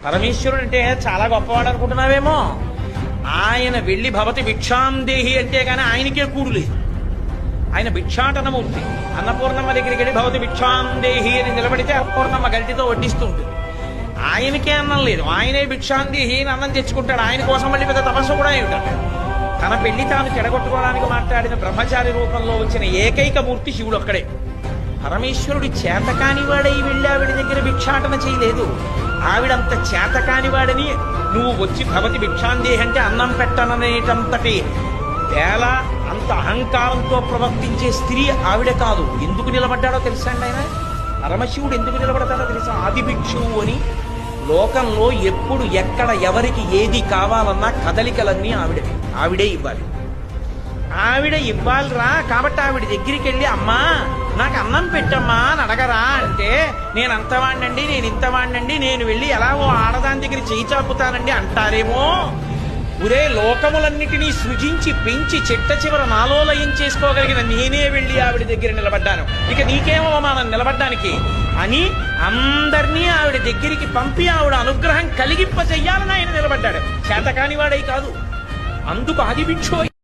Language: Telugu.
పరమేశ్వరుడు అంటే చాలా గొప్పవాడు అనుకుంటున్నావేమో. ఆయన వెళ్లి భవతి భిక్షాందేహి అంటే గాని ఆయనకే కూడు లేదు. ఆయన భిక్షాటనమూర్తి. అన్నపూర్ణమ్మ దగ్గరికి వెళ్ళి భవతి భిక్షాందేహి అని నిలబడితే అన్నపూర్ణమ్మ గరిటితో వడ్డిస్తుంటుంది. ఆయనకే అన్నం లేదు, ఆయనే భిక్షాందేహి అని అన్నం తెచ్చుకుంటాడు. ఆయన కోసం మళ్ళీ పెద్ద తపస్సు కూడా ఏమిట. తన పెళ్లి తాను చెడగొట్టుకోవడానికి మాట్లాడిన బ్రహ్మచారి రూపంలో వచ్చిన ఏకైక మూర్తి శివుడు ఒక్కడే. పరమేశ్వరుడు చేతకానివాడై వెళ్ళి ఆవిడ దగ్గర భిక్షాటన చేయలేదు. ఆవిడంత చేతకానివాడని నువ్వు వచ్చి భవతి భిక్షాందేహి అంటే అన్నం పెట్టననేటంతటి వేళ అంత అహంకారంతో ప్రవర్తించే స్త్రీ ఆవిడ కాదు. ఎందుకు నిలబడ్డాడో తెలుసా అండి ఆయన? పరమశివుడు ఎందుకు నిలబడతాడో తెలుసా? ఆది భిక్షువు అని. లోకంలో ఎప్పుడు ఎక్కడ ఎవరికి ఏది కావాలన్నా కదలికలన్నీ ఆవిడే ఇవ్వాలి. ఆవిడ ఇవ్వాలిరా. కాబట్టి ఆవిడ దగ్గరికి వెళ్ళి అమ్మా నాకు అన్నం పెట్టమ్మా అని అడగరా అంటే నేను అంతవాణ్ణండి, నేను ఇంతవాణ్ణండి, నేను వెళ్ళి ఎలా ఓ ఆడదాని దగ్గర చేయి చాపుతానండి అంటారేమో. ఒరే, లోకములన్నిటినీ సృజించి పెంచి చెట్ట చివర నాలో లయం చేసుకోగలిగిన నేనే వెళ్ళి ఆవిడ దగ్గర నిలబడ్డాను, ఇక నీకేమో మనం నిలబడ్డానికి అని అందరినీ ఆవిడ దగ్గరికి పంపి ఆవిడ అనుగ్రహం కలిగింప చెయ్యాలని ఆయన నిలబడ్డాడు. చేతకానివాడై కాదు. అందుకు ఆది భిక్షు